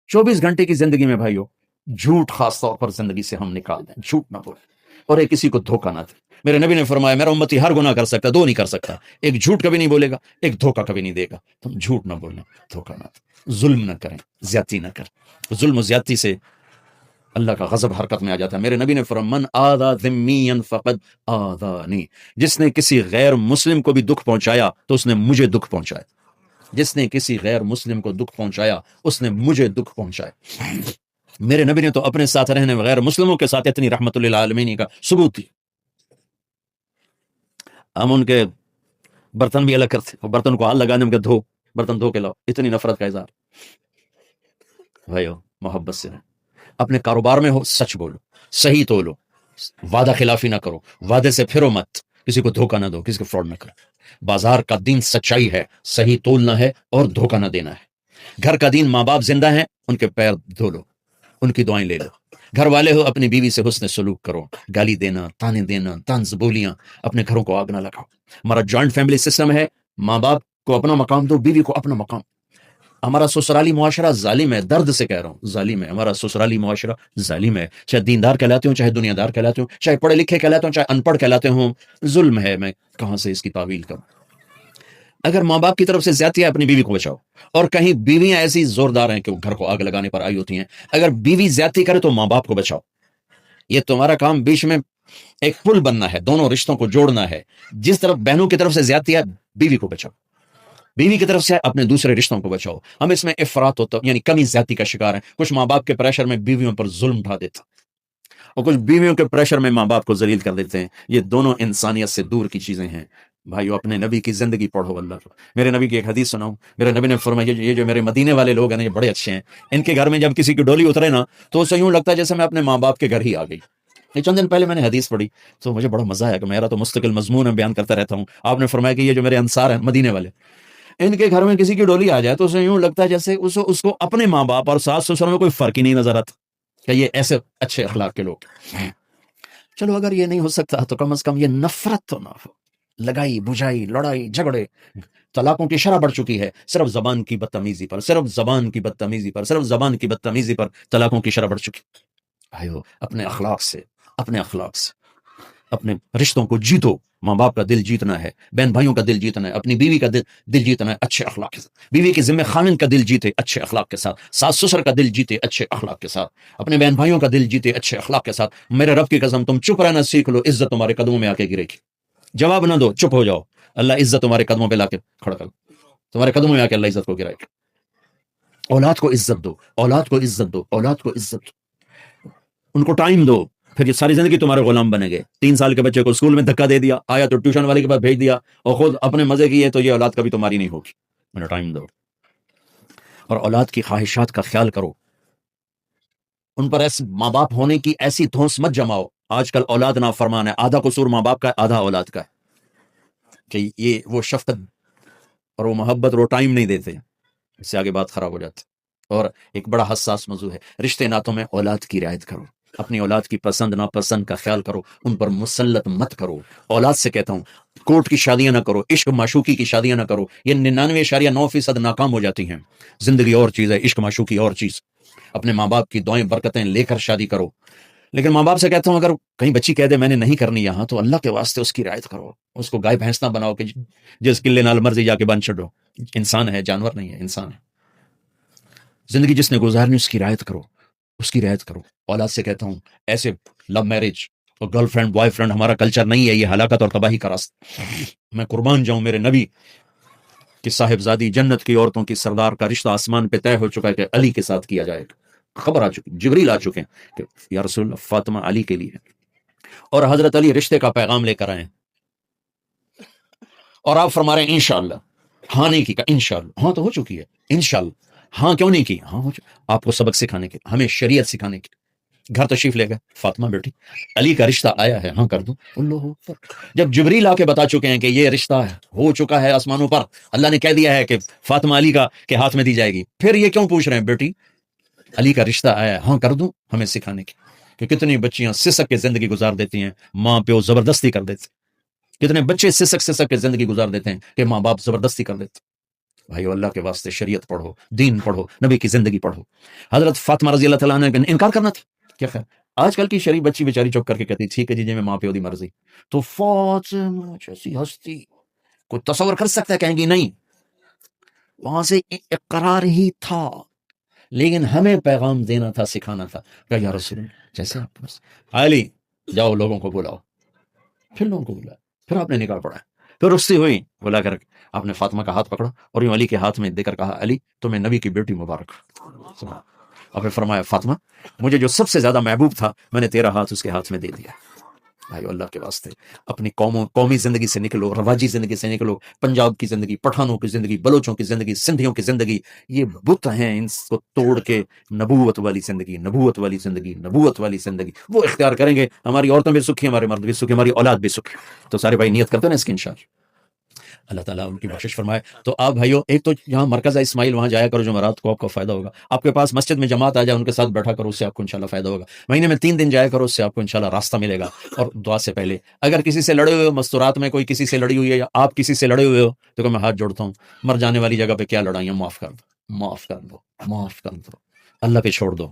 24 घंटे की जिंदगी में भाइयों झूठ खास तौर पर जिंदगी से हम निकाल दें, झूठ ना बोले और एक किसी को धोखा ना दे। मेरे नबी ने फरमाया मेरा उम्मती हर गुनाह कर सकता, दो नहीं कर सकता, एक झूठ कभी नहीं बोलेगा, एक धोखा कभी नहीं देगा। तुम झूठ ना बोलें, धोखा ना दें, जुल्म ना करें, ज्यादती ना करें। जुल्म ज्यादती से अल्लाह का गजब हरकत में आ जाता है। मेरे नबी ने फरमाया मन आदा ज़िम्मियन फ़क़द आदानी, जिसने किसी गैर मुस्लिम को भी दुख पहुंचाया तो उसने मुझे दुख पहुंचाया। जिसने किसी गैर मुस्लिम को दुख पहुंचाया उसने मुझे दुख पहुंचाया। मेरे नबी ने तो अपने साथ रहने गैर मुस्लिमों के साथ इतनी रहमतुल लिल आलमीन का सबूत दी। हम उनके बर्तन भी अलग करते, और बर्तन को हाथ लगाने में धो, बर्तन धो के लाओ, इतनी नफरत का इज़हार। भाइयों मोहब्बत से रहें, अपने कारोबार में हो सच बोलो, सही तोलो, वादा खिलाफी ना करो, वादे से फिरो मत, किसी को धोखा ना दो, किसी को फ्रॉड ना करो। बाजार का दीन सच्चाई है, सही तोलना है और धोखा ना देना है। घर का दीन माँ बाप जिंदा हैं, उनके पैर धो लो, उनकी दुआएं ले लो। घर वाले हो, अपनी बीवी से हुस्न सलूक करो, गाली देना, ताने देना, तंज बोलियां, अपने घरों को आग ना लगाओ। हमारा जॉइंट फैमिली सिस्टम है, माँ बाप को अपना मकाम दो, बीवी को अपना मकाम। हमारा ससुराली मुआशरा जालिम है, दर्द से कह रहा हूं, जालिम है हमारा ससुराली मुआशरा, जालिम है। चाहे दीनदार कहलाते हो, चाहे दुनियादार कहलाते हो, चाहे पढ़े लिखे कहलाते हो, चाहे अनपढ़ कहलाते हो, जुल्म है। मैं कहां से इसकी तावील करूं? अगर माँ बाप की तरफ से ज्यादती है, अपनी बीवी को बचाओ। और कहीं बीवियां ऐसी जोरदार हैं कि वो घर को आग लगाने पर आई होती हैं, अगर बीवी ज्यादती करे तो माँ बाप को बचाओ। ये तुम्हारा काम, बीच में एक पुल बनना है, दोनों रिश्तों को जोड़ना है। जिस तरफ बहनों की तरफ से ज्यादती है, बीवी को बचाओ, बीवी की तरफ से अपने दूसरे रिश्तों को बचाओ। हम इसमें इफरात होता, यानी कमी ज्यादती का शिकार है। कुछ माँ बाप के प्रेशर में बीवियों पर जुल्म ढा देता, और कुछ बीवियों के प्रेशर में माँ बाप को जलील कर देते हैं। ये दोनों इंसानियत से दूर की चीजें हैं। भाइयों अपने नबी की जिंदगी पढ़ो, अल्लाह को। मेरे नबी की एक हदीस सुनाऊं। मेरे नबी ने फरमाया ये जो मेरे मदीने वाले लोग हैं ना, ये बड़े अच्छे हैं। इनके घर में जब किसी की डोली उतरे ना, तो उसे यूं लगता है जैसे मैं अपने माँ बाप के घर ही आ गई। ये चंद दिन पहले मैंने हदीस पढ़ी तो मुझे बड़ा मजा आया कि मेरा तो मुस्तकिल मजमून है, बयान करता रहता हूँ। आपने फरमाया कि ये जो मेरे अंसार हैं मदीने वाले, इनके घर में किसी की डोली आ जाए तो उसे यूं लगता है जैसे उसको अपने माँ बाप और सास ससुर में कोई फर्क ही नहीं नजर आता, कि ये ऐसे अच्छे अखलाक के लोग। चलो अगर ये नहीं हो सकता तो कम से कम ये नफरत तो ना हो, लगाई बुझाई, लड़ाई झगड़े। तलाकों की शरह बढ़ चुकी है, सिर्फ जबान की बदतमीजी पर, सिर्फ जबान की बदतमीजी पर, सिर्फ जबान की बदतमीजी पर तलाकों की शरह बढ़ चुकी। भाइयों अपने अखलाक से, अपने अखलाक से अपने रिश्तों को जीतो। माँ बाप का दिल जीतना है, बहन भाइयों का दिल जीतना है, अपनी बीवी का दिल जीतना है अच्छे अखलाक के साथ। बीवी के जिम्मे खामिन का दिल जीते अच्छे अखलाक के साथ, सास ससुर का दिल जीते अच्छे अखलाक के साथ, अपने बहन भाइयों का दिल जीते अच्छे अखलाक के साथ। मेरे रब की कसम, तुम चुप रहना सीख लो, इज्जत तुम्हारे कदमों में आके गिरेगी। जवाब ना दो, चुप हो जाओ, अल्लाह इज्जत तुम्हारे कदमों पे लाके खड़ा कर, तुम्हारे कदमों में आके अल्लाह इज्जत को गिराएगा। औलाद को इज्जत दो, औलाद को इज्जत दो, औलाद को इज्जत दो, उनको टाइम दो, फिर ये सारी जिंदगी तुम्हारे गुलाम बनेंगे। 3 साल के बच्चे को स्कूल में धक्का दे दिया, आया तो ट्यूशन वाले के पास भेज दिया, और खुद अपने मजे की है, तो ये औलाद कभी तुम्हारी नहीं होगी। मेरा टाइम दो, और औलाद की ख्वाहिशात का ख्याल करो। उन पर ऐसे माँ बाप होने की ऐसी धौंस मत जमाओ। आजकल औलाद ना फरमान है, आधा कसूर माँ बाप का, आधा औलाद का है, कि ये वो शफकत और वो मोहब्बत और वो टाइम नहीं देते, इससे आगे बात खराब हो जाती। और एक बड़ा हसास मौजू है, रिश्ते नातों में औलाद की रियायत करो। अपनी औलाद की पसंद नापसंद का ख्याल करो, उन पर मुसल्लत मत करो। औलाद से कहता हूं, कोर्ट की शादियां ना करो, इश्क माशूकी की शादियां ना करो। ये 99.9% नाकाम हो जाती हैं। जिंदगी और चीज है, इश्क माशूकी और चीज। अपने माँ बाप की दुआएं बरकतें लेकर शादी करो। लेकिन माँ बाप से कहता हूं, अगर कहीं बच्ची कह दे मैंने नहीं करनी यहां, तो अल्लाह के वास्ते उसकी रियायत करो। उसको गाय भैंस ना बनाओ कि जिस किले नाल मर्जी जाके बन छो। इंसान है, जानवर नहीं है, इंसान है। जिंदगी जिसने गुजारनी उसकी रियायत करो, उसकी रियायत करो। औलाद से कहता हूं, ऐसे लव मैरिज और गर्लफ्रेंड बॉयफ्रेंड हमारा कल्चर नहीं है, ये हलाकत और तबाही का रास्ता। मैं कुर्बान जाऊं मेरे नबी कि साहिबजादी जन्नत की औरतों की सरदार का रिश्ता आसमान पे तय हो चुका है कि अली के साथ किया जाएगा। खबर आ चुकी, जिब्रील आ चुके हैं कि या रसूल फातिमा अली के लिए है, और हजरत अली रिश्ते का पैगाम लेकर आए। और आप फरमा रहे हैं इंशाअल्लाह। हाँ नहीं की का इंशाअल्लाह, हाँ तो हो चुकी है इंशाअल्लाह। हाँ क्यों नहीं की? हाँ हो चुकी। आपको सबक सिखाने के, हमें शरीयत सिखाने के। घर तशरीफ ले गए, फातिमा बेटी अली का रिश्ता आया है, हाँ कर दूं। अल्लाहू अकबर। जब जिब्रील आके बता चुके हैं कि ये रिश्ता हो चुका है आसमानों पर, अल्लाह ने कह दिया है कि फातिमा अली का के हाथ में दी जाएगी, फिर ये क्यों पूछ रहे हैं बेटी अली का रिश्ता आया है, हाँ कर दूं? हमें सिखाने के कि कितनी बच्चियां सिसक के जिंदगी गुजार देती हैं, माँ प्यो जबरदस्ती कर देते। कितने बच्चे सिसक सिसक के जिंदगी गुजार देते हैं कि माँ बाप जबरदस्ती कर देते। بھائیو اللہ کے واسطے شریعت پڑھو، دین پڑھو، نبی کی زندگی پڑھو۔ حضرت فاطمہ رضی اللہ تعالیٰ نے انکار کرنا تھا، کیا خیر آج کل کی شریف بچی بیچاری چپ کر کے کہتی ٹھیک ہے جی میں ماں پیو دی مرضی، تو فاطمہ جیسی ہستی کوئی تصور کر سکتا ہے؟ کہیں گی نہیں، وہاں سے اقرار ہی تھا، لیکن ہمیں پیغام دینا تھا، سکھانا تھا کہ یا رسول اللہ جیسے آپ بس علی جاؤ لوگوں کو بلاؤ، پھر لوگوں کو بلایا، پھر آپ نے نکاح پڑھا، پھر رخصتی ہوئی، بلا کر آپ نے فاطمہ کا ہاتھ پکڑا اور یوں علی کے ہاتھ میں دے کر کہا علی تمہیں نبی کی بیٹی مبارک۔ اور پھر فرمایا فاطمہ مجھے جو سب سے زیادہ محبوب تھا میں نے تیرا ہاتھ اس کے ہاتھ میں دے دیا۔ بھائی اللہ کے واسطے اپنی قومی زندگی سے نکلو، رواجی زندگی سے نکلو، پنجاب کی زندگی، پٹھانوں کی زندگی، بلوچوں کی زندگی، سندھیوں کی زندگی، یہ بت ہیں، ان کو توڑ کے نبوت والی زندگی، نبوت والی زندگی، نبوت والی زندگی وہ اختیار کریں گے، ہماری عورتیں بھی سکھی، ہمارے مرد بھی سکھی، ہماری اولاد بھی سکھی۔ تو سارے بھائی نیت کرتے ہیں نا اس کی انشاءاللہ، اللہ تعالیٰ ان کی بخشش فرمائے۔ تو آپ بھائیو ایک تو یہاں مرکز ہے اسماعیل، وہاں جایا کرو جمعرات کو، آپ کو فائدہ ہوگا۔ آپ کے پاس مسجد میں جماعت آ جائے ان کے ساتھ بیٹھا کرو، اس سے آپ کو انشاءاللہ فائدہ ہوگا۔ مہینے میں 3 دن جایا کرو، اس سے آپ کو انشاءاللہ راستہ ملے گا۔ اور دعا سے پہلے اگر کسی سے لڑے ہوئے ہو، مستورات میں کوئی کسی سے لڑی ہوئی ہے یا آپ کسی سے لڑے ہوئے ہو، تو میں ہاتھ جوڑتا ہوں، مر جانے والی جگہ پہ کیا لڑائیاں، معاف کر دو، معاف کر دو، معاف کر دو، اللہ پہ چھوڑ دو۔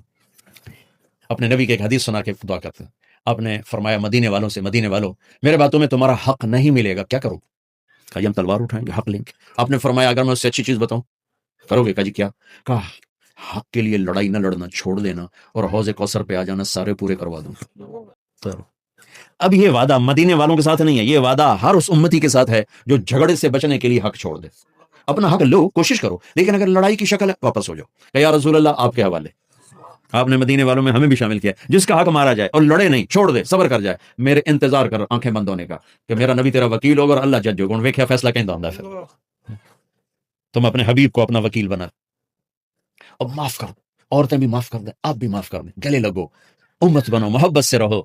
اپنے نبی کی ایک حدیث سنا کے دعا کرتے ہیں، آپ نے فرمایا مدینے والوں سے، مدینے والوں میرے باتوں میں تمہارا حق نہیں ملے گا، کیا کرو؟ کہ ہم تلوار اٹھائیں گے، حق لیں گے۔ آپ نے فرمایا اگر میں اس سے اچھی چیز بتاؤں کرو گے؟ کہا جی کیا؟ کہا حق کے لیے لڑائی نہ لڑنا، چھوڑ دینا اور حوض کوثر پہ آ جانا، سارے پورے کروا دوں۔ تو اب یہ وعدہ مدینے والوں کے ساتھ نہیں ہے، یہ وعدہ ہر اس امتی کے ساتھ ہے جو جھگڑے سے بچنے کے لیے حق چھوڑ دے۔ اپنا حق لو، کوشش کرو، لیکن اگر لڑائی کی شکل ہے واپس ہو جاؤ کہ یا رسول اللہ آپ کے حوالے۔ آپ نے مدینے والوں میں ہمیں بھی شامل کیا، جس کا حق مارا جائے اور لڑے نہیں، چھوڑ دے، صبر کر جائے، میرے انتظار کر آنکھیں بند ہونے کا کہ میرا نبی تیرا وکیل ہوگا اور اللہ جج ہوگا، ویکھیا فیصلہ کہیں ہوندا پھر۔ تم اپنے حبیب کو اپنا وکیل بنا، اب معاف کر، عورتیں بھی معاف کر دیں، آپ بھی معاف کر دیں، گلے لگو، امت بنو، محبت سے رہو،